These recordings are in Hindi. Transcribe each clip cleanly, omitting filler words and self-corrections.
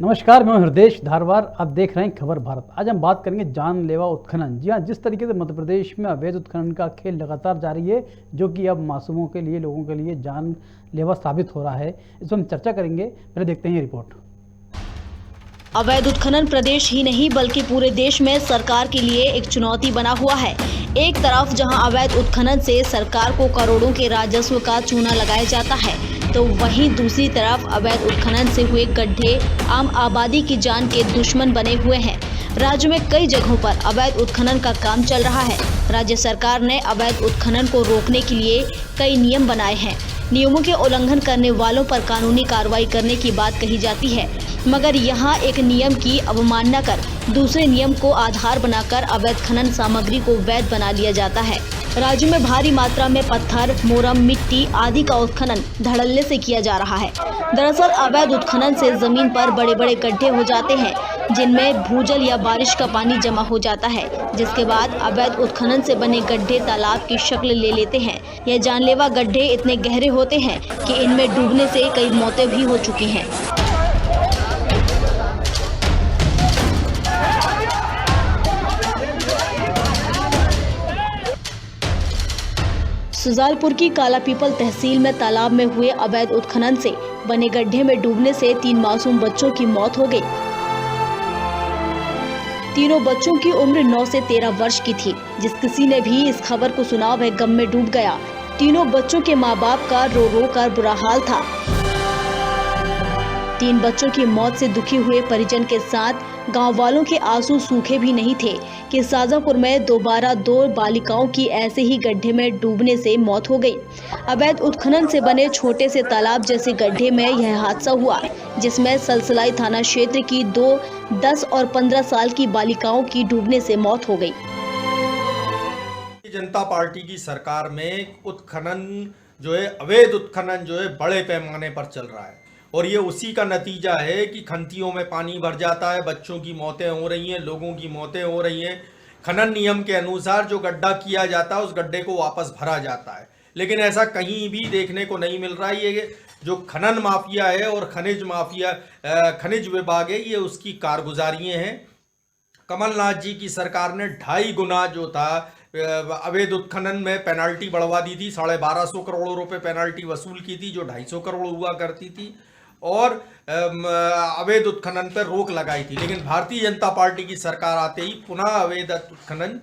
नमस्कार, मैं हृदय धारवार। आप देख रहे हैं खबर भारत। आज हम बात करेंगे जानलेवा उत्खनन। जी हाँ, जिस तरीके से मध्य प्रदेश में अवैध उत्खनन का खेल लगातार जारी है, जो कि अब मासूमों के लिए, लोगों के लिए जानलेवा साबित हो रहा है, इस पर हम चर्चा करेंगे। पहले देखते हैं ये रिपोर्ट। अवैध उत्खनन प्रदेश ही नहीं बल्कि पूरे देश में सरकार के लिए एक चुनौती बना हुआ है। एक तरफ जहां अवैध उत्खनन से सरकार को करोड़ों के राजस्व का चूना लगाया जाता है, तो वहीं दूसरी तरफ अवैध उत्खनन से हुए गड्ढे आम आबादी की जान के दुश्मन बने हुए हैं। राज्य में कई जगहों पर अवैध उत्खनन का काम चल रहा है। राज्य सरकार ने अवैध उत्खनन को रोकने के लिए कई नियम बनाए हैं। नियमों के उल्लंघन करने वालों पर कानूनी कार्रवाई करने की बात कही जाती है, मगर यहाँ एक नियम की अवमानना कर दूसरे नियम को आधार बनाकर अवैध खनन सामग्री को वैध बना लिया जाता है। राज्य में भारी मात्रा में पत्थर, मोरम, मिट्टी आदि का उत्खनन धड़ल्ले से किया जा रहा है। दरअसल अवैध उत्खनन से जमीन पर बड़े बड़े गड्ढे हो जाते हैं, जिनमें भूजल या बारिश का पानी जमा हो जाता है, जिसके बाद अवैध उत्खनन से बने गड्ढे तालाब की शक्ल ले लेते हैं। यह जानलेवा गड्ढे इतने गहरे होते हैं कि इनमें डूबने से कई मौतें भी हो चुकी हैं। सुजालपुर की कालापीपल तहसील में तालाब में हुए अवैध उत्खनन से बने गड्ढे में डूबने से 3 मासूम बच्चों की मौत हो गई। तीनों बच्चों की उम्र 9 से 13 वर्ष की थी। जिस किसी ने भी इस खबर को सुना वह गम में डूब गया। तीनों बच्चों के माँ बाप का रो रो कर बुरा हाल था। 3 बच्चों की मौत से दुखी हुए परिजन के साथ गांव वालों के आंसू सूखे भी नहीं थे कि शाजापुर में दोबारा 2 बालिकाओं की ऐसे ही गड्ढे में डूबने से मौत हो गई। अवैध उत्खनन से बने छोटे से तालाब जैसे गड्ढे में यह हादसा हुआ, जिसमें सलसलाई थाना क्षेत्र की 2 10 और 15 साल की बालिकाओं की डूबने से मौत हो गई। जनता पार्टी की सरकार में उत्खनन जो है, अवैध उत्खनन जो है, बड़े पैमाने पर चल रहा है और ये उसी का नतीजा है कि खंतियों में पानी भर जाता है, बच्चों की मौतें हो रही हैं, लोगों की मौतें हो रही हैं। खनन नियम के अनुसार जो गड्ढा किया जाता है उस गड्ढे को वापस भरा जाता है, लेकिन ऐसा कहीं भी देखने को नहीं मिल रहा है। ये जो खनन माफिया है और खनिज माफिया, खनिज विभाग है, ये उसकी कारगुजारियाँ हैं। कमलनाथ जी की सरकार ने 2.5 गुना जो था अवैध उत्खनन में पेनल्टी बढ़वा दी थी। 1250 करोड़ रुपए पेनल्टी वसूल की थी, जो 250 करोड़ हुआ करती थी, और अवैध उत्खनन पर रोक लगाई थी। लेकिन भारतीय जनता पार्टी की सरकार आते ही पुनः अवैध उत्खनन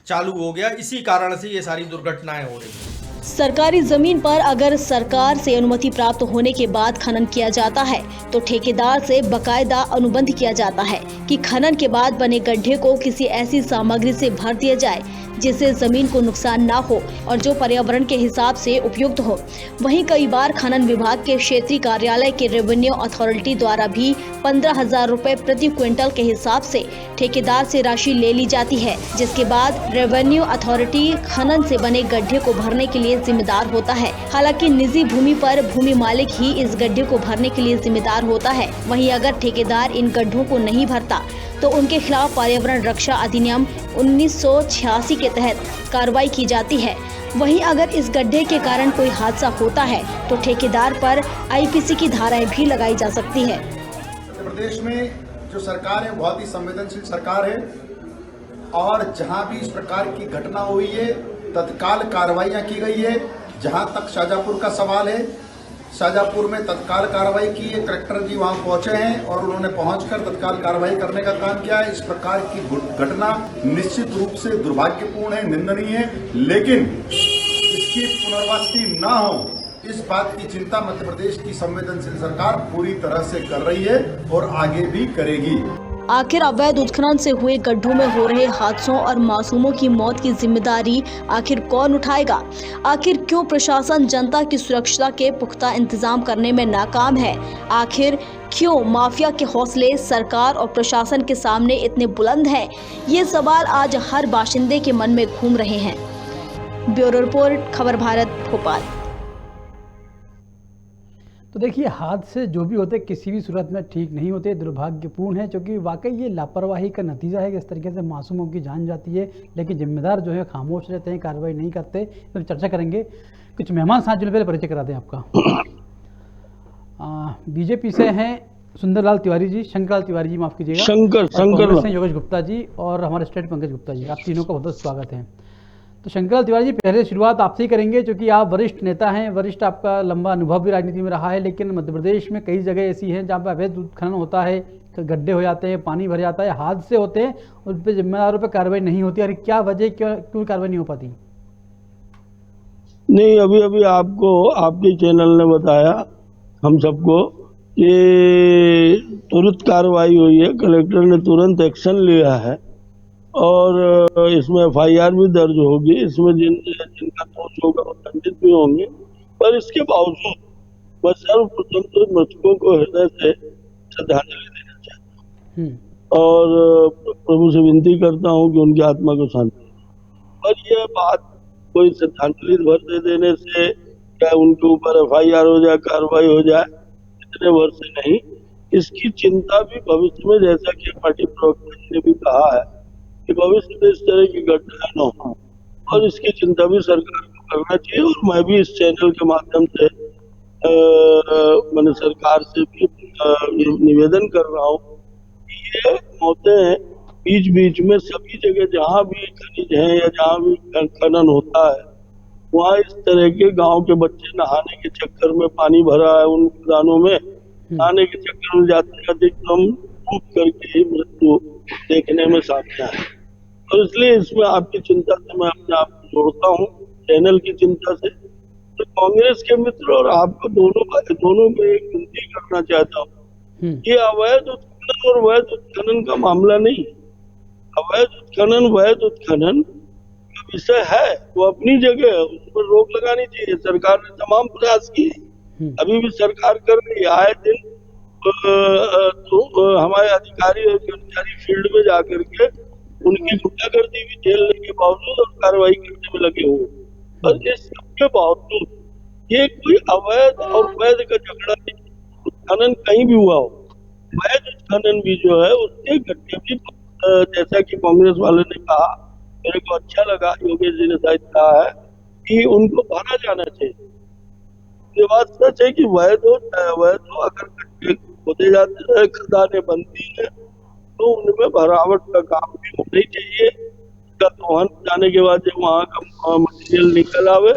चालू हो गया। इसी कारण से ये सारी दुर्घटनाएं हो रही हैं। सरकारी जमीन पर अगर सरकार से अनुमति प्राप्त होने के बाद खनन किया जाता है, तो ठेकेदार से बकायदा अनुबंध किया जाता है कि खनन के बाद बने गड्ढे को किसी ऐसी सामग्री से भर दिया जाए जिससे जमीन को नुकसान ना हो और जो पर्यावरण के हिसाब से उपयुक्त हो। वहीं कई बार खनन विभाग के क्षेत्रीय कार्यालय के रेवेन्यू अथॉरिटी द्वारा भी 15,000 रुपए प्रति क्विंटल के हिसाब से ठेकेदार से राशि ले ली जाती है, जिसके बाद रेवेन्यू अथॉरिटी खनन से बने गड्ढे को भरने के लिए जिम्मेदार होता है। हालांकि निजी भूमि पर भूमि मालिक ही इस गड्ढे को भरने के लिए जिम्मेदार होता है। वहीं अगर ठेकेदार इन गड्ढों को नहीं भरता तो उनके खिलाफ पर्यावरण रक्षा अधिनियम 1986 के तहत कार्रवाई की जाती है। वहीं अगर इस गड्ढे के कारण कोई हादसा होता है तो ठेकेदार पर आईपीसी की धाराएं भी लगाई जा सकती है। मध्य प्रदेश में जो सरकार है बहुत ही संवेदनशील सरकार है और जहां भी इस प्रकार की घटना हुई है तत्काल कार्रवाइयां की गई है। जहां तक शाजापुर का सवाल है, शाजापुर में तत्काल कार्रवाई की है। कलेक्टर जी वहां पहुंचे हैं और उन्होंने पहुंचकर तत्काल कार्रवाई करने का काम किया है। इस प्रकार की घटना निश्चित रूप से दुर्भाग्यपूर्ण है, निंदनीय है, लेकिन इसकी पुनरावृत्ति न हो इस बात की चिंता मध्य प्रदेश की संवेदनशील सरकार पूरी तरह से कर रही है और आगे भी करेगी। आखिर अवैध उत्खनन से हुए गड्ढों में हो रहे हादसों और मासूमों की मौत की जिम्मेदारी आखिर कौन उठाएगा? आखिर क्यों प्रशासन जनता की सुरक्षा के पुख्ता इंतजाम करने में नाकाम है? आखिर क्यों माफिया के हौसले सरकार और प्रशासन के सामने इतने बुलंद हैं? ये सवाल आज हर बाशिंदे के मन में घूम रहे हैं। ब्यूरो रिपोर्ट, खबर भारत, भोपाल। तो देखिए, हादसे जो भी होते किसी भी सूरत में ठीक नहीं होते, दुर्भाग्यपूर्ण है, क्योंकि वाकई ये लापरवाही का नतीजा है कि इस तरीके से मासूमों की जान जाती है, लेकिन जिम्मेदार जो है खामोश रहते हैं, कार्रवाई नहीं करते। तो चर्चा करेंगे। कुछ मेहमान साथ जुड़े, पहले परिचय करा दें आपका। बीजेपी से हैं सुंदरलाल तिवारी जी, शंकरलाल तिवारी जी, माफ कीजिएगा, शंकर कांग्रेस से योगेश गुप्ता जी और हमारे स्टेट पंकज गुप्ता जी, आप तीनों का बहुत बहुत स्वागत है। तो शंकरलाल तिवारी जी, पहले शुरुआत आपसे ही करेंगे क्योंकि आप वरिष्ठ नेता हैं, वरिष्ठ, आपका लंबा अनुभव भी राजनीति में रहा है, लेकिन मध्य प्रदेश में कई जगह ऐसी हैं जहाँ पर अवैध उत्खनन होता है, गड्ढे हो जाते हैं, पानी भर जाता है, हादसे होते हैं, उन पर जिम्मेदारों पर कार्रवाई नहीं होती। अरे क्या वजह, क्यों कार्रवाई नहीं हो पाती? नहीं, अभी अभी आपको आपके चैनल ने बताया हम सबको कि तुरंत कार्रवाई हुई है, कलेक्टर ने तुरंत एक्शन लिया है और इसमें FIR भी दर्ज होगी। इसमें जिनका दोष होगा वो दंडित भी होंगे। पर इसके बावजूद मैं सर्वप्रथम तो मृतकों को हृदय से श्रद्धांजलि देना चाहता हूँ और प्रभु से विनती करता हूँ कि उनकी आत्मा को शांति। पर यह बात कोई श्रद्धांजलि भर दे देने से क्या उनके ऊपर FIR हो जाए, कार्रवाई हो जाए, इतने वर्ष से नहीं। इसकी चिंता भी भविष्य में, जैसा कि पार्टी प्रवक्ता जी ने भी कहा है कि भविष्य में इस तरह की घटनाएं न हो, और इसकी चिंता भी सरकार को करना चाहिए। और मैं भी इस चैनल के माध्यम से मैंने सरकार से भी निवेदन कर रहा हूँ कि ये मौतें बीच बीच में सभी जगह जहाँ भी खनिज है या जहाँ भी खनन होता है, वहाँ इस तरह के गांव के बच्चे नहाने के चक्कर में, पानी भरा है उन खदानों में, नहाने के चक्कर में जाते अधिकतम डूब करके ही मृत्यु देखने में सामने है। और इसलिए इसमें आपकी चिंता से मैं अपने आप को जोड़ता हूँ, चैनल की चिंता से। तो कांग्रेस के मित्र और आपको दोनों में एक विनती करना चाहता हूँ, ये अवैध उत्खनन और वैध उत्खनन का मामला नहीं। अवैध उत्खनन वैध उत्खनन का विषय है, वो अपनी जगह है, उस पर रोक लगानी चाहिए। सरकार ने तमाम प्रयास किए, अभी भी सरकार कर रही है। आए दिन तो हमारे अधिकारी और कर्मचारी फील्ड में जाकर के उनकी गुंडागर्दी भी झेलने के बावजूद और कार्रवाई करने में लगे हुए। और इस सबके बावजूद ये कोई अवैध और वैध का झगड़ा नहीं, उत्खनन कहीं भी हुआ हो, वैध उत्खनन भी जो है उसके गड्ढे भी, जैसा कि कांग्रेस वाले ने कहा, मेरे को अच्छा लगा, योगेश जी ने शायद कहा है कि उनको भरा जाना चाहिए। ये बात सच है कि वैध हो चाहे अवैध हो, अगर गड्ढे खोदे जाते हैं, खदानें बनती है, तो उनमें भरावट का काम भी होना ही चाहिए। उसका दोहन जाने के बाद जब वहाँ का मटेरियल निकल आवे,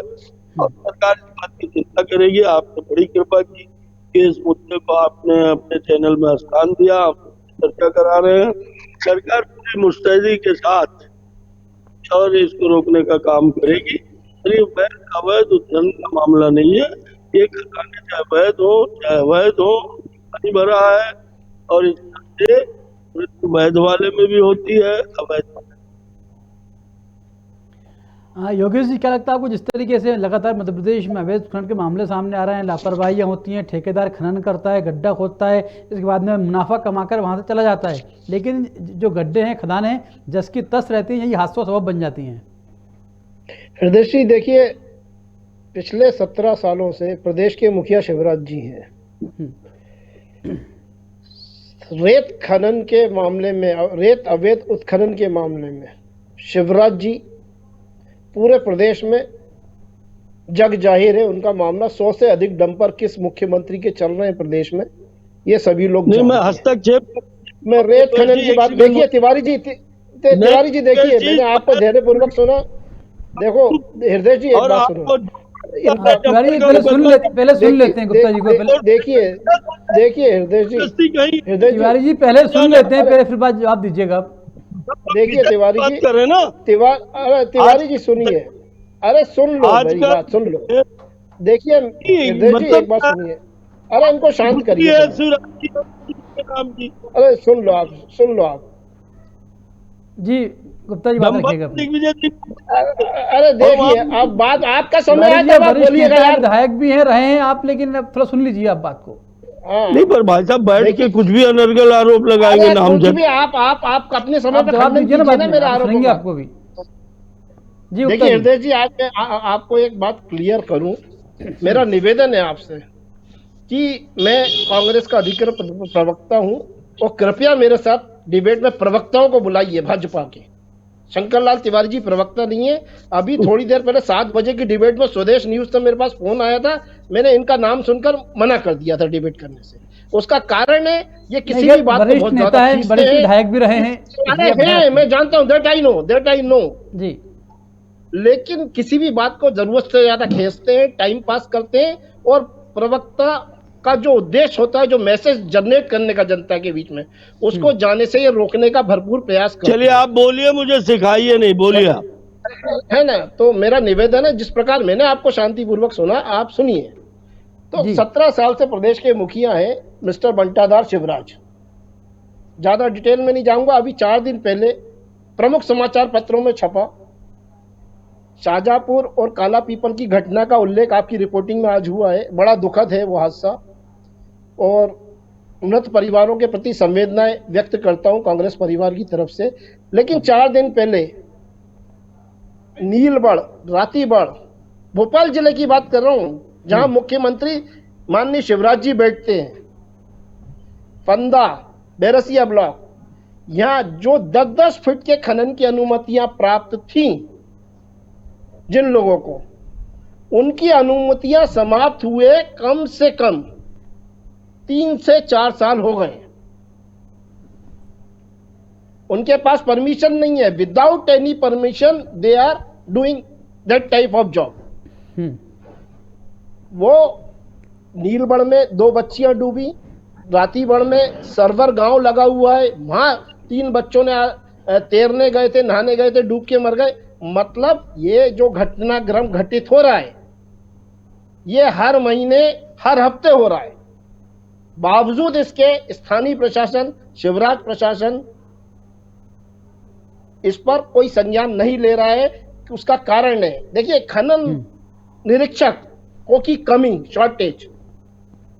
और सरकार इस बात की चिंता करेगी। आपने बड़ी कृपा की कि इस मुद्दे को आपने अपने चैनल में स्थान दिया, चर्चा करा रहे हैं। सरकार पूरी मुस्तैदी के साथ और इसको रोकने का काम करेगी। ये वैध अवैध उत्खनन का मामला नहीं है। ये खदानें चाहे वैध हो चाहे अवैध हो, पानी भरा है, और इससे मृत्यु वैध वाले में भी होती है, अवैध वाले। हाँ योगेश जी, क्या लगता है आपको, जिस तरीके से लगातार मध्य प्रदेश में अवैध खनन के मामले सामने आ रहे हैं, लापरवाहियाँ होती हैं, ठेकेदार खनन करता है, गड्ढा खोदता है, इसके बाद में मुनाफा कमाकर वहाँ से चला जाता है, लेकिन जो गड्ढे हैं, खदानें हैं, जस की तस रहती हैं, यही हादसों का सबब बन जाती हैं। हृदय जी देखिए, पिछले 17 सालों से प्रदेश के मुखिया शिवराज जी हैं। रेत खनन के मामले में, रेत अवैध उत्खनन के मामले में शिवराज जी पूरे प्रदेश में जग जाहिर है। उनका मामला 100 से अधिक डंपर किस मुख्यमंत्री के चल रहे हैं प्रदेश में, ये सभी लोग नहीं, मैं हस्तक्षेप मैं रेत खनन की बात, देखिए तिवारी जी देखिए, मैंने आपको धैर्यपूर्वक सुना। देखो हृदय जी, एक बात सुनो, पहले सुन लेते हैं गुप्ता जी को। देखिए हृदय जी, तिवारी जी पहले सुन लेते हैं, पहले फिर बाद जवाब दीजिएगा। देखिए तिवारी जी, तिवारी जी सुनिए, अरे सुन लो, मेरी बात सुन लो। देखिए हृदय जी, एक बात सुनिए, अरे इनको शांत करिए। अरे सुन लो आप जी, गुप्ता जी बात रखिएगा। अरे देखिए, अब बात आपका समय है जब आप बोलिएगा यार। विधायक भी हैं, रहे हैं आप, लेकिन अब थोड़ा सुन लीजिए आप बात को। नहीं, पर भाई साहब बैठ के कुछ भी अनर्गल आरोप लगाएंगे ना हम जब। आप अपने समय पर जवाब दीजिए ना, मेरा आरोप सुनेंगे आपको भी। जी देखिए हृदय जी, आज मैं आपको एक बात क्लियर करूं, मेरा निवेदन है आपसे कि मैं कांग्रेस का अधिकृत प्रवक्ता हूं, और कृपया मेरे साथ डिबेट में प्रवक्ताओं को बुलाइए भाजपा के। शंकरलाल तिवारी जी प्रवक्ता नहीं है। अभी थोड़ी देर पहले 7 बजे की डिबेट में स्वदेश न्यूज से मेरे पास फोन आया था, मैंने इनका नाम सुनकर मना कर दिया था डिबेट करने से। उसका कारण है ये किसी नहीं, भी बात को वरिष्ठ बहुत नेता ज्यादा है, खींचते वरिष्ठ हैं। विधायक भी रहे हैं अरे इसलिए हैं, मैं जानता हूँ, दैट आई नो, जी लेकिन किसी भी बात को जरूरत से ज्यादा खींचते हैं, टाइम पास करते हैं, और प्रवक्ता का जो उद्देश्य होता है, जो मैसेज जनरेट करने का जनता के बीच में, उसको जाने से ये रोकने का भरपूर प्रयास करते चलिए आप बोलिए, मुझे सिखाइए नहीं, बोलिए आप। है ना। तो मेरा निवेदन है, जिस प्रकार मैंने आपको शांतिपूर्वक सुना, आप सुनिए। तो जी। 17 साल से प्रदेश के मुखिया हैं मिस्टर बंटाधार शिवराज। ज्यादा डिटेल में नहीं जाऊंगा। अभी 4 दिन पहले प्रमुख समाचार पत्रों में छपा शाहजहांपुर और काला पीपल की घटना का उल्लेख आपकी रिपोर्टिंग में आज हुआ है। बड़ा दुखद है वो हादसा, और मृत परिवारों के प्रति संवेदनाएं व्यक्त करता हूं कांग्रेस परिवार की तरफ से। लेकिन 4 दिन पहले नीलबढ़, रातीबढ़, भोपाल जिले की बात कर रहा हूं, जहां मुख्यमंत्री माननीय शिवराज जी बैठते हैं, फंदा, बैरसिया ब्लॉक, यहां जो 10-10 फीट के खनन की अनुमतियां प्राप्त थीं, जिन लोगों को, उनकी अनुमतियां समाप्त हुए कम से कम 3 से 4 साल हो गए। उनके पास परमिशन नहीं है। Without any permission they are doing that type of job. वो नीलबढ़ में 2 बच्चियां डूबी, रातीबढ़ में सरवर गांव लगा हुआ है, वहां 3 बच्चों ने तैरने गए थे, नहाने गए थे, डूब के मर गए। मतलब ये जो घटनाक्रम घटित हो रहा है, ये हर महीने, हर हफ्ते हो रहा है। बावजूद इसके स्थानीय प्रशासन, शिवराज प्रशासन इस पर कोई संज्ञान नहीं ले रहा है। कि उसका कारण है, देखिए, खनन निरीक्षकों की कमी, शॉर्टेज,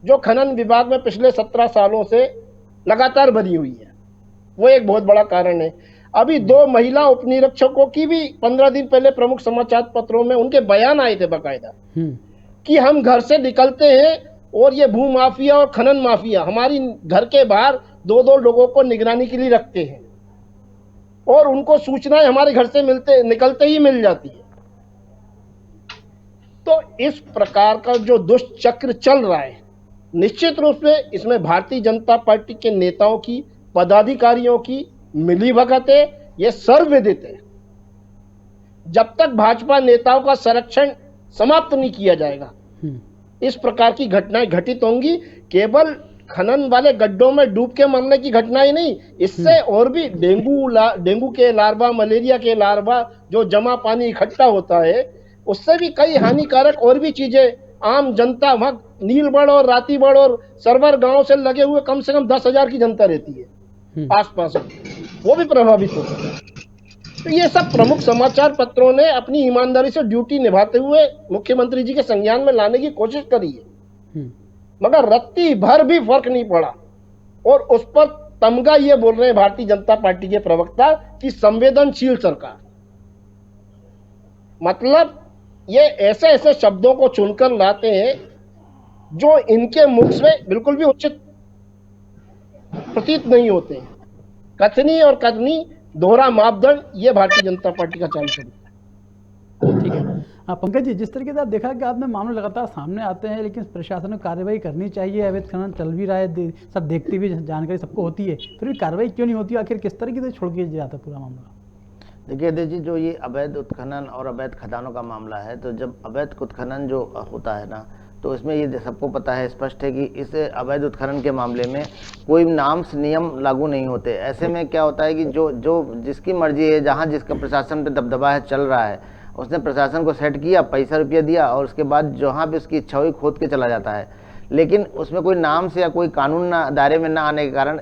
जो खनन विभाग में पिछले 17 सालों से लगातार बनी हुई है, वो एक बहुत बड़ा कारण है। अभी 2 महिला उप निरीक्षकों की भी 15 दिन पहले प्रमुख समाचार पत्रों में उनके बयान आए थे बाकायदा, कि हम घर से निकलते हैं और ये भू माफिया और खनन माफिया हमारी घर के बाहर 2-2 लोगों को निगरानी के लिए रखते हैं, और उनको सूचनाएं हमारे घर से निकलते ही मिल जाती है। तो इस प्रकार का जो दुष्ट चक्र चल रहा है, निश्चित रूप से इसमें भारतीय जनता पार्टी के नेताओं की, पदाधिकारियों की मिलीभगत है, ये सर्वविदित है। जब तक भाजपा नेताओं का संरक्षण समाप्त नहीं किया जाएगा, इस प्रकार की घटनाएं घटित होंगी। केवल खनन वाले गड्ढों में डूब के मरने की घटनाएं नहीं, इससे और भी डेंगू के लार्वा, मलेरिया के लार्वा, जो जमा पानी इकट्ठा होता है, उससे भी कई हानिकारक और भी चीजें आम जनता, वहां नीलबढ़ और रातीबढ़ और सरवर गांव से लगे हुए कम से कम 10,000 की जनता रहती है आसपास, वो भी प्रभावित होती है। तो ये सब प्रमुख समाचार पत्रों ने अपनी ईमानदारी से ड्यूटी निभाते हुए मुख्यमंत्री जी के संज्ञान में लाने की कोशिश करी है, मगर रत्ती भर भी फर्क नहीं पड़ा। और उस पर तमगा ये बोल रहे हैं भारतीय जनता पार्टी के प्रवक्ता कि संवेदनशील सरकार, मतलब ये ऐसे ऐसे शब्दों को चुनकर लाते हैं जो इनके मुख से बिल्कुल भी उचित प्रतीत नहीं होते हैं। कथनी और कथनी, दोहरा मापदंड, ये भारतीय जनता पार्टी का चाल चलता है। ठीक है। हाँ पंकज जी, जिस तरीके से आप देखा कि आपने मामले लगातार सामने आते हैं, लेकिन प्रशासन को कार्रवाई करनी चाहिए। अवैध खनन चल भी रहा है, सब देखते हुए जानकारी सबको होती है, फिर भी कार्रवाई क्यों नहीं होती? आखिर किस तरीके से छोड़ के जाता है पूरा मामला? देखिए अध्यक्ष जी, जो ये अवैध उत्खनन और अवैध खदानों का मामला है, तो जब अवैध उत्खनन जो होता है ना, तो इसमें ये सबको पता है, स्पष्ट है कि इस अवैध उत्खनन के मामले में कोई नाम नियम लागू नहीं होते। ऐसे में क्या होता है कि जो जिसकी मर्जी है, जहाँ जिसका प्रशासन पे दबदबा है, चल रहा है, उसने प्रशासन को सेट किया, पैसा रुपया दिया, और उसके बाद जहाँ भी उसकी इच्छा हुई खोद के चला जाता है। लेकिन उसमें कोई नाम से या कोई कानून दायरे में ना आने के कारण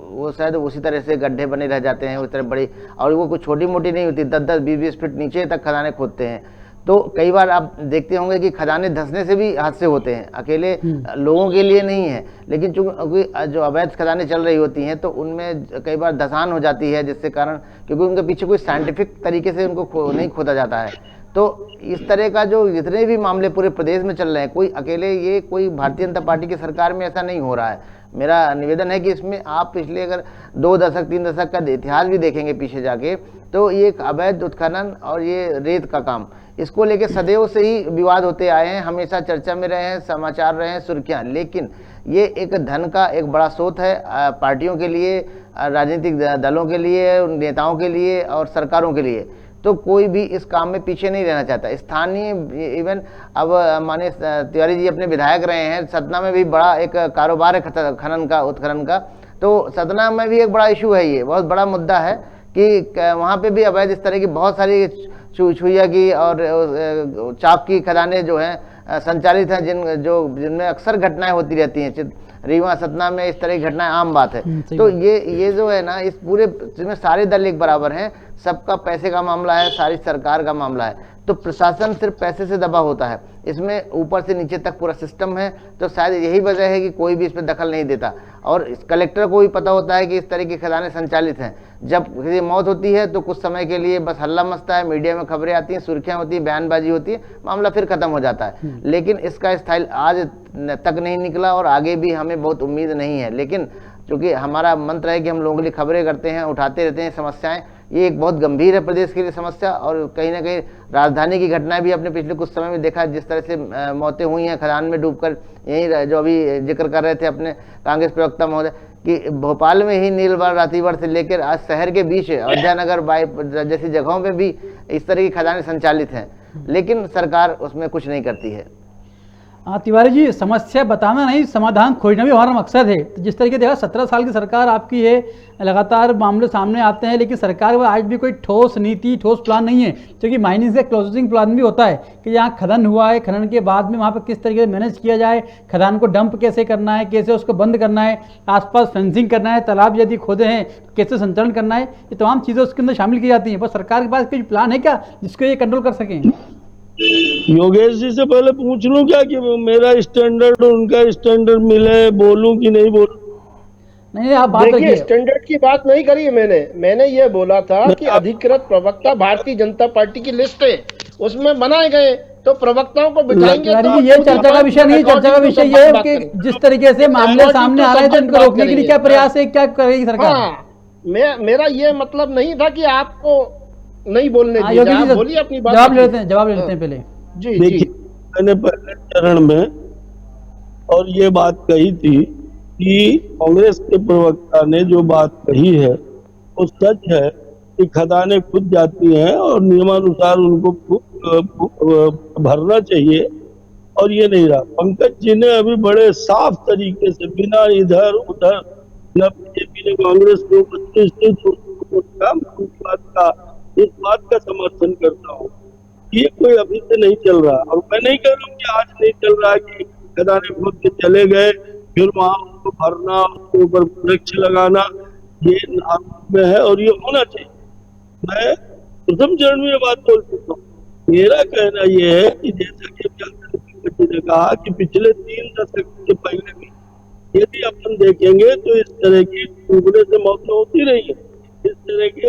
वो शायद उसी तरह से गड्ढे बने रह जाते हैं, उस तरह बड़ी, और वो कोई छोटी मोटी नहीं होती, 10-10, 20-20 फीट नीचे तक खदानें खोदते हैं। तो कई बार आप देखते होंगे कि खदानें धंसने से भी हादसे होते हैं, अकेले लोगों के लिए नहीं है, लेकिन चूंकि जो अवैध खदानें चल रही होती हैं तो उनमें कई बार धसान हो जाती है, जिससे कारण, क्योंकि उनके पीछे कोई साइंटिफिक तरीके से उनको नहीं खोदा जाता है, तो इस तरह का जो जितने भी मामले पूरे प्रदेश में चल रहे हैं, कोई अकेले ये कोई भारतीय जनता पार्टी की सरकार में ऐसा नहीं हो रहा है। मेरा निवेदन है कि इसमें आप पिछले अगर 2 दशक 3 दशक का इतिहास भी देखेंगे पीछे जाके, तो ये अवैध उत्खनन और ये रेत का काम, इसको लेके सदैव से ही विवाद होते आए हैं, हमेशा चर्चा में रहे हैं, समाचार रहे हैं, सुर्खियां। लेकिन ये एक धन का एक बड़ा स्रोत है पार्टियों के लिए, राजनीतिक दलों के लिए, नेताओं के लिए और सरकारों के लिए। तो कोई भी इस काम में पीछे नहीं रहना चाहता। स्थानीय इवन अब माननीय तिवारी जी अपने विधायक रहे हैं, सतना में भी बड़ा एक कारोबार है खनन का, उत्खनन का। तो सतना में भी एक बड़ा इशू है, ये बहुत बड़ा मुद्दा है कि वहाँ पे भी अवैध इस तरह की बहुत सारी छुइया की और चाक की खदानें जो हैं संचालित हैं, जिनमें अक्सर घटनाएं होती रहती हैं। रीवा सतना में इस तरह की घटनाएं आम बात है। तो ये जो है ना, इस पूरे जिसमें सारे दल एक बराबर हैं, सबका पैसे का मामला है, सारी सरकार का मामला है। तो प्रशासन सिर्फ पैसे से दबा होता है, इसमें ऊपर से नीचे तक पूरा सिस्टम है। तो शायद यही वजह है कि कोई भी इसमें दखल नहीं देता। और इस कलेक्टर को भी पता होता है कि इस तरह की खदानें संचालित हैं। जब किसी मौत होती है तो कुछ समय के लिए बस हल्ला मचता है, मीडिया में खबरें आती हैं, सुर्खियां होती हैं, बयानबाजी होती है, मामला फिर खत्म हो जाता है। लेकिन इसका स्थायी आज तक नहीं निकला और आगे भी हमें बहुत उम्मीद नहीं है। लेकिन चूंकि हमारा मंत्र है कि हम लोगों के लिए खबरें करते हैं, उठाते रहते हैं समस्याएं, ये एक बहुत गंभीर है प्रदेश के लिए समस्या। और कहीं ना कहीं राजधानी की घटनाएं भी आपने पिछले कुछ समय में देखा, जिस तरह से मौतें हुई हैं खदान में डूबकर। यही जो अभी जिक्र कर रहे थे अपने कांग्रेस प्रवक्ता महोदय कि भोपाल में ही नीलवर रातीवर से लेकर आज शहर के बीच अयोध्या नगर जैसी जगहों में भी इस तरह की खदानें संचालित हैं, लेकिन सरकार उसमें कुछ नहीं करती है। तिवारी जी, समस्या बताना नहीं, समाधान खोजना भी हमारा मकसद है। तो जिस तरीके देखा 17 साल की सरकार आपकी है, लगातार मामले सामने आते हैं, लेकिन सरकार में आज भी कोई ठोस नीति, ठोस प्लान नहीं है। क्योंकि माइनिंग से क्लोजिंग प्लान भी होता है कि यहाँ खनन हुआ है, खनन के बाद में वहाँ पर किस तरीके से मैनेज किया जाए, खदान को डंप कैसे करना है, कैसे उसको बंद करना है, आसपास फेंसिंग करना है, तालाब यदि खोदे हैं कैसे संचालन करना है, ये तमाम चीज़ें उसके अंदर शामिल की जाती हैं। पर सरकार के पास कोई प्लान है क्या जिसको ये कंट्रोल कर सकें? योगेश जी से पहले पूछ लूं क्या कि मेरा स्टैंडर्ड उनका स्टैंडर्ड मिले, बोलूं कि नहीं बोलूं? नहीं, आप बात देखिए, स्टैंडर्ड की बात नहीं करी मैंने ये बोला था कि अधिकृत प्रवक्ता भारतीय जनता पार्टी की लिस्ट है, उसमें बनाए गए, तो प्रवक्ताओं को बिठाएंगे। तो ये चर्चा का विषय नहीं, चर्चा का विषय ये है कि जिस तरीके से मामले सामने आ रहे थे उनको रोकने के लिए क्या प्रयास है, क्या करेगी सरकार? मेरा ये मतलब नहीं था कि आपको नहीं बोलने दीजिए, आप बोलिए अपनी बात। जवाब ले लेते हैं पहले। जी देखिए, मैंने पहले चरण में और ये बात कही थी कि कांग्रेस के प्रवक्ता ने जो बात कही है वो सच है कि खदानें खुद जाती हैं और नियमानुसार उनको भरना चाहिए, और ये नहीं रहा। पंकज जी ने अभी बड़े साफ तरीके से, बिना इधर उधर, न बीजेपी ने कांग्रेस को, इस बात का समर्थन करता हूँ। ये कोई अभी से नहीं चल रहा, और मैं नहीं कह रहा हूँ कि आज नहीं चल रहा कि खदानें खुद के चले गए, फिर वहां उसको भरना, उसके ऊपर वृक्ष लगाना, ये नाम में है और ये होना चाहिए। मैं प्रथम चरण में ये बात बोल चुका हूँ। मेरा कहना ये है कि जैसा कि ने कहा कि पिछले 3 दशक के पहले भी यदि अपन देखेंगे तो इस तरह की डूबने से मौतें होती रही है। इस तरह के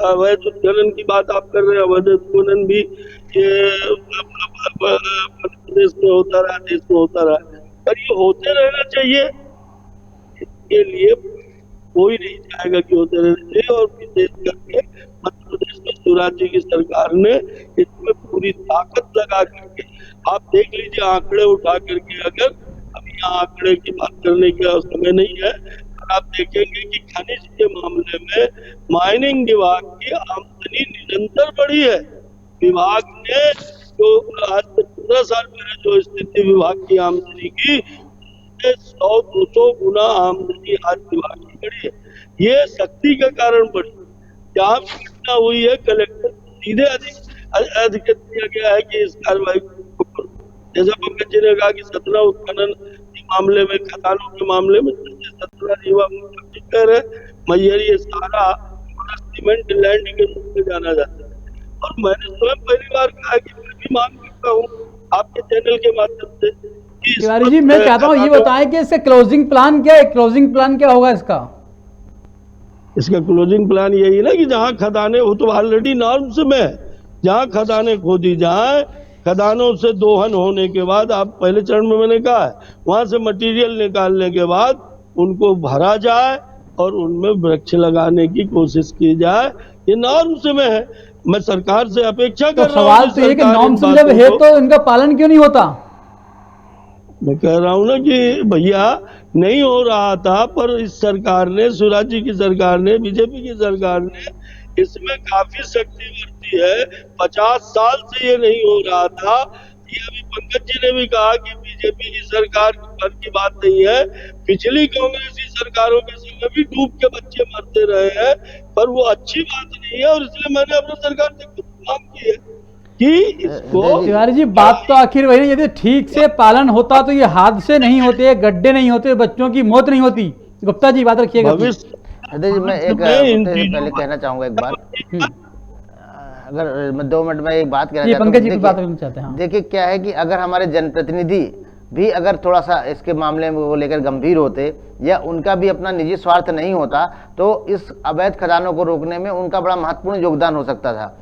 अवैध उत्खनन की बात आप कर रहे हैं, अवैध उत्खनन भी प्रदेश में होता रहा, देश में होता रहा, और ये होते रहना चाहिए। इसके लिए कोई नहीं चाहेगा कि होते रहना चाहिए, और विशेष करके मध्य प्रदेश में शिवराज जी की सरकार ने इसमें पूरी ताकत लगा करके, आप देख लीजिए आंकड़े उठा करके, अगर अभी यहाँ आंकड़े की बात करने का समय नहीं है, आप देखेंगे कि खनिज के मामले में माइनिंग विभाग की आमदनी निरंतर बढ़ी है। विभाग ने जो आज से 15 साल पहले जो स्थिति विभाग की आमदनी की, 100-200 गुना आमदनी आज विभाग की बढ़ी है। ये शक्ति के कारण बढ़ी। जहाँ भी घटना हुई है, कलेक्टर सीधे अधिकृत किया गया है कि इस कार्रवाई को, जैसा पंकज जी ने कहा कि सतना उत्खनन मामले में, खदानों के मामले में 17 रीवा मैयर, ये सारा सीमेंट लैंड के रूप में जाना जाता है। और मैंने स्वयं पहली बार कहा कि मैं भी मांग करता हूँ आपके चैनल के माध्यम से। तिवारी जी, मैं चाहता हूँ ये बताएं कि इसका क्लोजिंग प्लान क्या है? क्लोजिंग प्लान क्या होगा इसका क्लोजिंग प्लान यही ना कि जहाँ खदानें, वो तो ऑलरेडी नॉर्म्स में है जहाँ खदानें खोदी जाए, खदानों से दोहन होने के बाद, आप पहले चरण में मैंने कहा है, वहां से मटेरियल निकालने के बाद उनको भरा जाए और उनमें वृक्ष लगाने की कोशिश की जाए। ये नॉर्म्स में है। मैं सरकार से अपेक्षा तो कर रहा हूँ। सवाल तो ये कि नॉर्म्स जब है तो इनका पालन क्यों नहीं होता? मैं कह रहा हूँ ना कि भैया नहीं हो रहा था, पर इस सरकार ने, शिवराज जी की सरकार ने, बीजेपी की सरकार ने इसमें काफी शक्ति बरती है। 50 साल से ये नहीं हो रहा था। ये अभी पंकज जी ने भी कहा कि बीजेपी की सरकार पर की बात नहीं है, पिछली कांग्रेसी सरकारों के समय भी डूब के बच्चे मरते रहे हैं, पर वो अच्छी बात नहीं है। और इसलिए मैंने अपनी सरकार से मांग की है कि इसको, तिवारी जी बात तो आखिर वही है, यदि ठीक से पालन होता तो ये हादसे नहीं होते, गड्ढे नहीं होते, बच्चों की मौत नहीं होती। गुप्ता जी बात रखिएगा। भविष्य हृदय जी, मैं एक पहले कहना चाहूंगा एक बात, अगर मैं 2 मिनट में एक बात कहना चाहता हूँ। पंकज जी बात करना चाहते हैं। देखिए क्या है कि अगर हमारे जनप्रतिनिधि भी अगर थोड़ा सा इसके मामले में वो लेकर गंभीर होते, या उनका भी अपना निजी स्वार्थ नहीं होता, तो इस अवैध खदानों को रोकने में उनका बड़ा महत्वपूर्ण योगदान हो सकता था।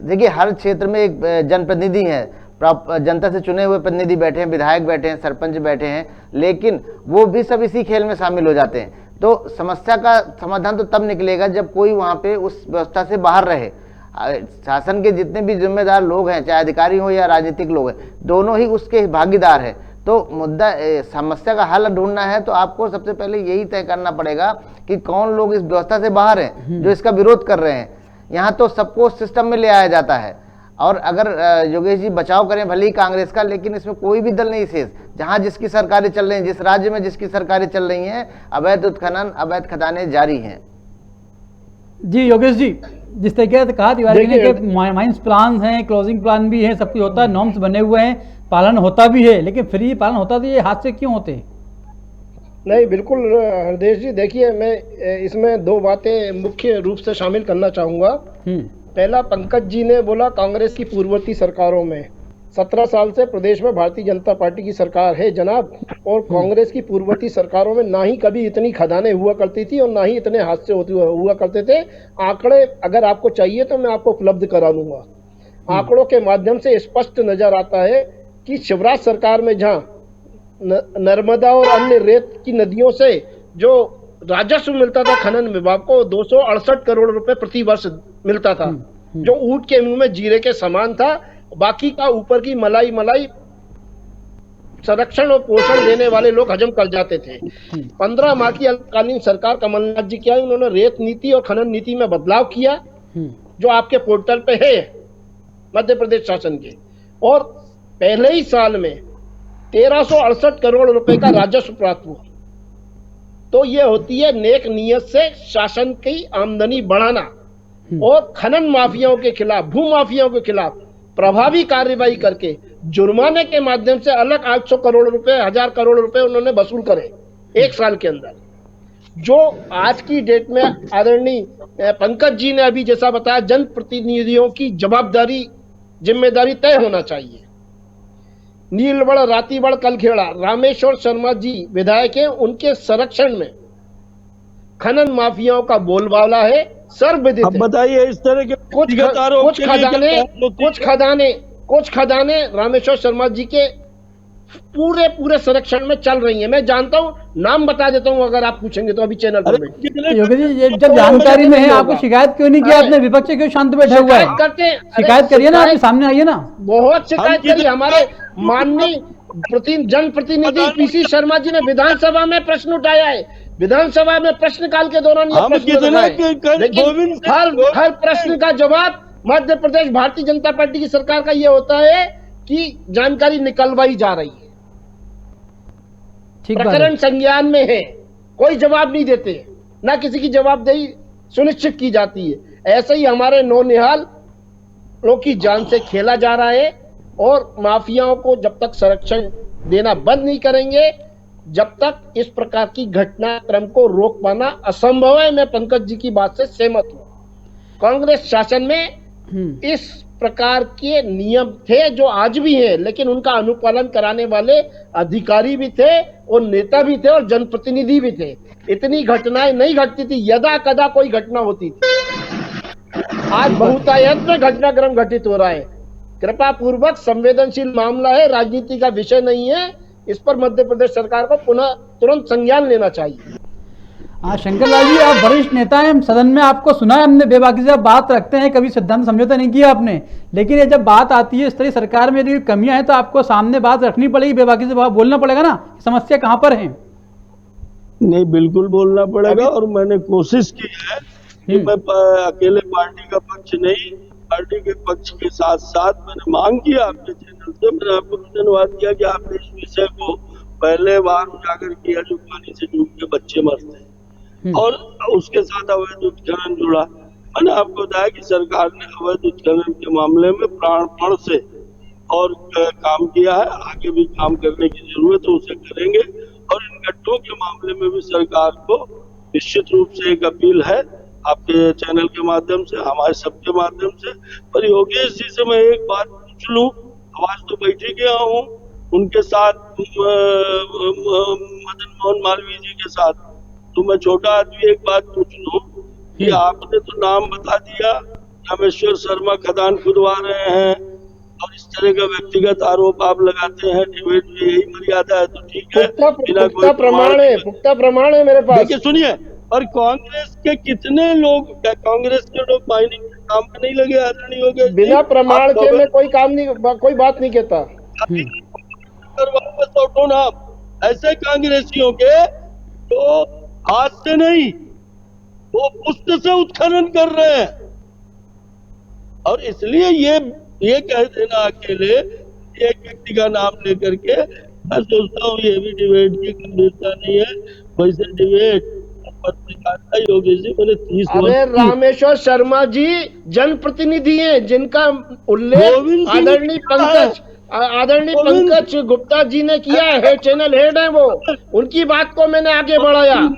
देखिए हर क्षेत्र में एक जनप्रतिनिधि है, जनता से चुने हुए प्रतिनिधि बैठे हैं, विधायक बैठे हैं, सरपंच बैठे हैं, लेकिन वो भी सब इसी खेल में शामिल हो जाते हैं। तो समस्या का समाधान तो तब निकलेगा जब कोई वहां पे उस व्यवस्था से बाहर रहे। शासन के जितने भी जिम्मेदार लोग हैं, चाहे अधिकारी हो या राजनीतिक लोग हैं, दोनों ही उसके भागीदार हैं। तो मुद्दा, समस्या का हल ढूंढना है तो आपको सबसे पहले यही तय करना पड़ेगा कि कौन लोग इस व्यवस्था से बाहर हैं, जो इसका विरोध कर रहे हैं। यहाँ तो सबको सिस्टम में ले आया जाता है। और अगर योगेश जी बचाव करें भले ही कांग्रेस का, लेकिन इसमें कोई भी दल नहीं शेष। जहां जिसकी सरकारें चल रही हैं, जिस राज्य में जिसकी सरकारें चल रही हैं, अवैध उत्खनन, अवैध खदानें जारी हैं। जी योगेश जी, जिस तरीके से कहा तिवारी ने कि माइंस प्लान हैं, क्लोजिंग प्लान भी है, सब कुछ होता है, नॉर्म्स बने हुए हैं, पालन होता भी है, लेकिन फिर ये पालन होता तो ये हादसे क्यों होते? नहीं, बिल्कुल हरदेश जी, देखिए मैं इसमें 2 बातें मुख्य रूप से शामिल करना चाहूँगा। पहला, पंकज जी ने बोला कांग्रेस की पूर्ववर्ती सरकारों में 17 साल से प्रदेश में भारतीय जनता पार्टी की सरकार है जनाब, और कांग्रेस की पूर्ववर्ती सरकारों में ना ही कभी इतनी खदानें हुआ करती थी और ना ही इतने हादसे हुआ करते थे। आंकड़े अगर आपको चाहिए तो मैं आपको उपलब्ध करा दूंगा। आंकड़ों के माध्यम से स्पष्ट नजर आता है कि शिवराज सरकार में जहाँ नर्मदा और अन्य रेत की नदियों से जो राजस्व मिलता था खनन विभाग को, 268 करोड़ रुपए प्रति वर्ष मिलता था, जो ऊंट के मुंह में जीरे के समान था। बाकी का ऊपर की मलाई संरक्षण और पोषण देने वाले लोग हजम कर जाते थे। 15 माह की अल्पकालीन सरकार कमलनाथ जी की आई, उन्होंने रेत नीति और खनन नीति में बदलाव किया, जो आपके पोर्टल पे है मध्य प्रदेश शासन के, और पहले ही साल में 1368 करोड़ रुपए का राजस्व प्राप्त हुआ। तो ये होती है नेक नियत से शासन की आमदनी बढ़ाना और खनन माफियाओं के खिलाफ, भू माफियाओं के खिलाफ प्रभावी कार्रवाई करके जुर्माने के माध्यम से अलग 800 करोड़ रुपए, 1000 करोड़ रुपए उन्होंने वसूल करे 1 साल के अंदर। जो आज की डेट में आदरणीय पंकज जी ने अभी जैसा बताया, जनप्रतिनिधियों की जिम्मेदारी तय होना चाहिए। नीलबड़, रातीबड़, कलखेड़ा, रामेश्वर शर्मा जी विधायक हैं, उनके संरक्षण में खनन माफियाओं का बोलबाला है, सर्वविदित है। बताइए इस तरह के कुछ खदाने रामेश्वर शर्मा जी के पूरे संरक्षण में चल रही हैं। मैं जानता हूं, नाम बता देता हूं अगर आप पूछेंगे तो अभी चैनल पर। योगी जी, ये जब जानकारी में है, आपको शिकायत क्यों नहीं किया? आपने विपक्ष क्यों शांत बैठा हुआ है? शिकायत करिए ना, आपके सामने आइए ना। बहुत शिकायत करी। हमारे माननीय जनप्रतिनिधि पीसी शर्मा जी ने विधानसभा में प्रश्न उठाया है, विधानसभा में प्रश्नकाल के दौरान ये प्रश्न उठाया है। लेकिन हर प्रश्न का जवाब मध्य प्रदेश भारतीय जनता पार्टी की सरकार का ये होता है कि जानकारी निकलवाई जा रही है, प्रकरण संज्ञान में है, कोई जवाब नहीं देते, ना किसी की जवाबदेही सुनिश्चित की जाती है। ऐसे ही हमारे नौनिहाल लोगों की जान से खेला जा रहा है, और माफियाओं को जब तक संरक्षण देना बंद नहीं करेंगे, जब तक इस प्रकार की घटनाक्रम को रोक पाना असंभव है। मैं पंकज जी की बात से सहमत हूं। कांग्रेस शासन में इस प्रकार के नियम थे जो आज भी हैं, लेकिन उनका अनुपालन कराने वाले अधिकारी भी थे और नेता भी थे और जनप्रतिनिधि भी थे। इतनी घटनाएं नहीं घटती थी, यदा कदा कोई घटना होती थी। आज बहुतायत में घटनाक्रम घटित हो रहा है। कृपा पूर्वक संवेदनशील मामला है, राजनीति का विषय नहीं है। इस पर मध्य प्रदेश सरकार को पुनः तुरंत संज्ञान लेना चाहिए। हाँ शंकर लाल जी, आप वरिष्ठ नेता हैं, सदन में आपको सुना है हमने, बेबाकी से आप बात रखते हैं, कभी सिद्धांत समझौता नहीं किया आपने, लेकिन ये जब बात आती है इस तरह सरकार में यदि कमियां हैं तो आपको सामने बात रखनी पड़ेगी, बेबाकी से बोलना पड़ेगा ना, समस्या कहाँ पर है। नहीं, बिल्कुल बोलना पड़ेगा। और मैंने कोशिश की है कि मैं अकेले पार्टी का पक्ष नहीं, पार्टी के पक्ष के साथ साथ मैंने मांग किया आपके चैनल से, मैंने आपको धन्यवाद किया कि आपने इस विषय को पहले बार उजागर किया जो पानी से डूब के बच्चे मरते हैं, और उसके साथ अवैध उत्खनन जुड़ा। मैंने आपको बताया कि सरकार ने अवैध उत्खनन के मामले में प्राणपण से और काम किया है, आगे भी काम करने की जरूरत है, उसे करेंगे। और इन गड्ढों के मामले में भी सरकार को निश्चित रूप से एक अपील है आपके चैनल के माध्यम से, हमारे सबके माध्यम से। पर योगेश जी से मैं एक बात पूछ लूं, आज तो बैठे गया हूँ उनके साथ, मदन मोहन मालवीय जी के साथ, तो मैं छोटा आदमी एक बात पूछ लूं कि आपने तो नाम बता दिया, रामेश्वर शर्मा खदान खुदवा रहे हैं और इस तरह का व्यक्तिगत आरोप आप लगाते हैं, डिबेट में यही मर्यादा है तो ठीक है, पुख्ता प्रमाण है मेरे पास। देखिए सुनिए, और कांग्रेस के कितने लोग, क्या कांग्रेस के लोग माइनिंग के काम में नहीं लगे? आदरणीय होगे, बिना प्रमाण के मैं कोई काम नहीं, कोई बात नहीं कहता। ऐसे कांग्रेसियों के तो हाथ से नहीं, वो पुष्ट से उत्खनन कर रहे हैं। और इसलिए ये कह देना अकेले एक व्यक्ति का नाम लेकर के, मैं सोचता हूँ ये भी डिबेट की गंभीरता नहीं है। वैसे डिबेट पत्रकारिता योगेश जी मैंने 30 अरे रामेश्वर शर्मा जी जनप्रतिनिधि हैं, जिनका उल्लेख आदरणीय पंकज गुप्ता जी ने किया है, चैनल हेड है वो, उनकी बात को मैंने आगे बढ़ाया।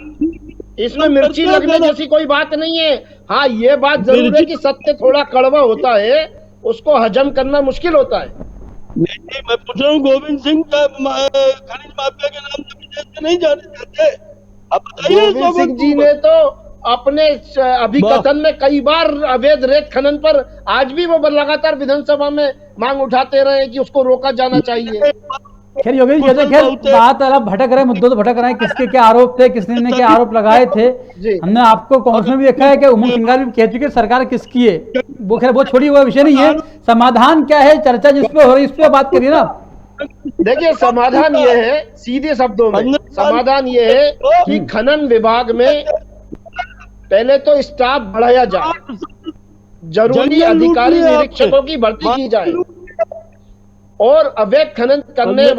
इसमें मिर्ची लगने जैसी कोई बात नहीं है। हाँ, ये बात जरूर है कि सत्य थोड़ा कड़वा होता है, उसको हजम करना मुश्किल होता है। नहीं, मैं पूछ रहा हूँ, गोविंद सिंह का खनिज माफिया के नाम से विदेश में नहीं जाने चाहते? अब बताइए। गोविंद सिंह जी ने तो अपने अभिकथन में कई बार अवैध रेत खनन पर आज भी वो लगातार विधानसभा में मांग उठाते रहे कि उसको रोका जाना चाहिए। खैर योगेश जी, खैर बात अलग भटक रहे, मुद्दों तो भटक रहे हैं, किसके क्या आरोप थे, किसने ने क्या आरोप लगाए थे। हमने आपको कांग्रेस में भी देखा है कि उमंग सिंघार भी कह चुके सरकार किसकी है, वो खैर बहुत छोड़ी हुआ विषय नहीं है। समाधान क्या है, चर्चा जिसपे हो रही है इस पे बात करिए ना। देखिए, समाधान ये है, सीधे शब्दों में समाधान ये है कि खनन विभाग में पहले तो स्टाफ बढ़ाया जाए, जरूरी अधिकारी निरीक्षकों की भर्ती की जाए, और अवैध खनन करने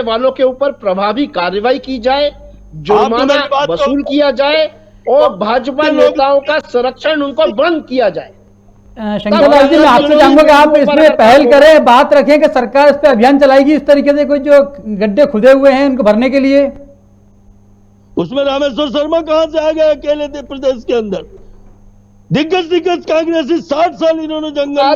वालों के ऊपर प्रभावी कार्रवाई की जाए, जुर्माना वसूल किया जाए, और भाजपा नेताओं का संरक्षण उनको बंद किया जाए। शंकर लाल जी, मैं आपसे चाहूंगा कि आप इसमें पहल करें, बात रखें कि सरकार इस पे अभियान चलाएगी इस तरीके से, कोई जो गड्ढे खुदे हुए हैं उनको भरने के लिए। उसमें रामेश्वर शर्मा कहां से आ गए अकेले प्रदेश के अंदर? दिग्गज कांग्रेसी 60 साल इन्होंने जंगल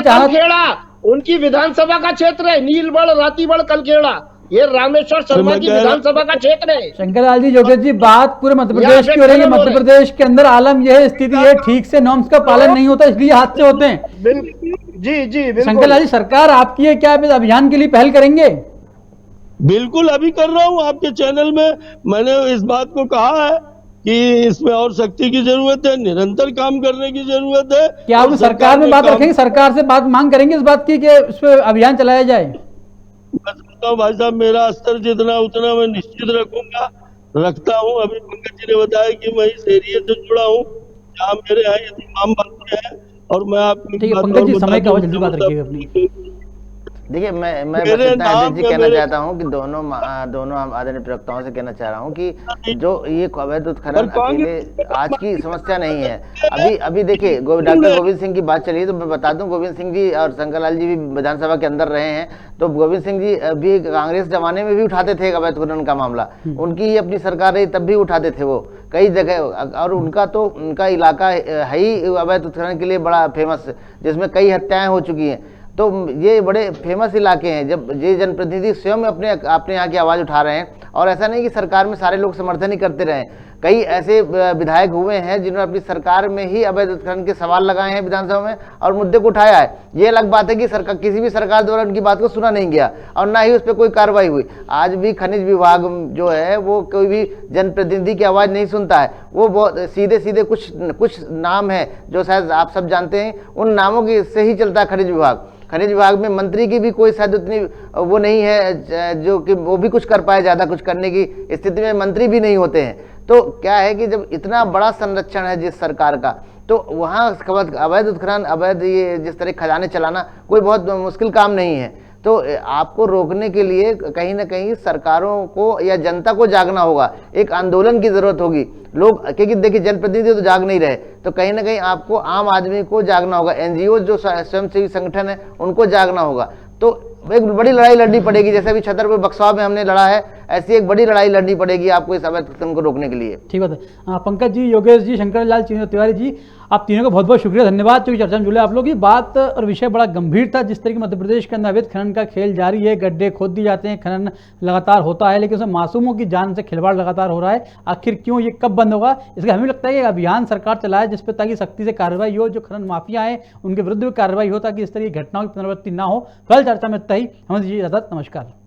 कलखेड़ा उनकी विधानसभा का क्षेत्र है। नीलबढ़, रातीबढ़, कलखेड़ा, ये रामेश्वर शर्मा की विधानसभा का क्षेत्र है। शंकर लाल जी, योगेश जी, बात पूरे मध्य प्रदेश की हो रही है। मध्य प्रदेश के अंदर आलम यह स्थिति है, ठीक से नॉर्म्स का पालन नहीं होता, इसलिए हादसे होते हैं। जी शंकर लाल जी, सरकार आपकी है, क्या आप इस अभियान के लिए पहल करेंगे? बिल्कुल, अभी कर रहा हूं आपके चैनल में। मैंने इस बात को कहा है कि इसमें और शक्ति की जरूरत है, निरंतर काम करने की जरूरत है। क्या आप सरकार में बात रखेंगे, सरकार से बात मांग करेंगे इस बात की कि इस पर अभियान चलाया जाए? मैं समझता हूँ भाई साहब, मेरा स्तर जितना उतना मैं निश्चित रखता हूँ। अभी पंकज जी ने बताया कि मैं इस एरिया से जुड़ा हूँ जहाँ मेरे यहाँ ये तमाम बातें हैं, और मैं आपको पंकज जी समय का जल्दी बात रखिएगा अपनी। देखिए, मैं बस इतना जी कहना चाहता हूँ कि दोनों आदरणीय प्रवक्ताओं से कहना चाह रहा हूँ कि जो ये अवैध उत्खनन अकेले आज की समस्या नहीं है। अभी देखिए, डॉक्टर गोविंद सिंह की बात चली है, तो मैं बता दूं, गोविंद सिंह जी और शंकर लाल जी भी विधानसभा के अंदर रहे हैं, तो गोविंद सिंह जी भी कांग्रेस जमाने में भी उठाते थे अवैध उत्खनन का मामला, उनकी ही अपनी सरकार रही तब भी उठाते थे वो कई जगह, और उनका इलाका है ही अवैध उत्खनन के लिए बड़ा फेमस, जिसमें कई हत्याएं हो चुकी हैं। तो ये बड़े फेमस इलाके हैं, जब ये जनप्रतिनिधि स्वयं अपने यहाँ की आवाज़ उठा रहे हैं, और ऐसा नहीं कि सरकार में सारे लोग समर्थन ही करते रहे। कई ऐसे विधायक हुए हैं जिन्होंने अपनी सरकार में ही अवैध उत्खनन के सवाल लगाए हैं विधानसभा में और मुद्दे को उठाया है। ये अलग बात है कि सरकार, किसी भी सरकार द्वारा उनकी बात को सुना नहीं गया और ना ही उस पर कोई कार्रवाई हुई। आज भी खनिज विभाग जो है वो कोई भी जनप्रतिनिधि की आवाज नहीं सुनता है। वो बहुत सीधे सीधे कुछ नाम है जो शायद आप सब जानते हैं, उन नामों की से ही चलता है खनिज विभाग। खनिज विभाग में मंत्री की भी कोई शायद उतनी वो नहीं है जो कि वो भी कुछ कर पाए, ज़्यादा कुछ करने की स्थिति में मंत्री भी नहीं होते हैं। तो क्या है कि जब इतना बड़ा संरक्षण है जिस सरकार का, तो वहाँ अवैध उत्खनन, अवैध ये जिस तरह खजाने चलाना कोई बहुत मुश्किल काम नहीं है। तो आपको रोकने के लिए कहीं ना कहीं सरकारों को या जनता को जागना होगा, एक आंदोलन की जरूरत होगी। लोग, क्योंकि देखिए जनप्रतिनिधि तो जाग नहीं रहे, तो कहीं ना कहीं आपको आम आदमी को जागना होगा, एनजीओ जो स्वयंसेवी संगठन है उनको जागना होगा। तो एक बड़ी लड़ाई लड़नी पड़ेगी, जैसे अभी छतरपुर बक्सवा में हमने लड़ा है, ऐसी एक बड़ी लड़ाई लड़नी पड़ेगी आपको इस अवैध उत्खनन को रोकने के लिए। ठीक बात है। पंकज जी, योगेश जी, शंकर लाल तिवारी जी, आप तीनों को बहुत बहुत शुक्रिया, धन्यवाद क्योंकि चर्चा में जुड़े। आप लोग की बात और विषय बड़ा गंभीर था। जिस तरीके मध्य प्रदेश के अंदर अवैध खनन का खेल जारी है, गड्ढे खोद दिए जाते हैं, खनन लगातार होता है, लेकिन उसमें मासूमों की जान से खिलवाड़ लगातार हो रहा है। आखिर क्यों, ये कब बंद होगा? इसका हमें लगता है कि अभियान सरकार चलाए जिस पर, ताकि सख्ती से कार्रवाई हो, जो खनन माफिया है उनके विरुद्ध भी कार्रवाई हो, ताकि इस तरह की घटनाओं की पुनरावृत्ति ना हो। कल चर्चा में इतना ही, हमें दीजिए इजाजत, नमस्कार।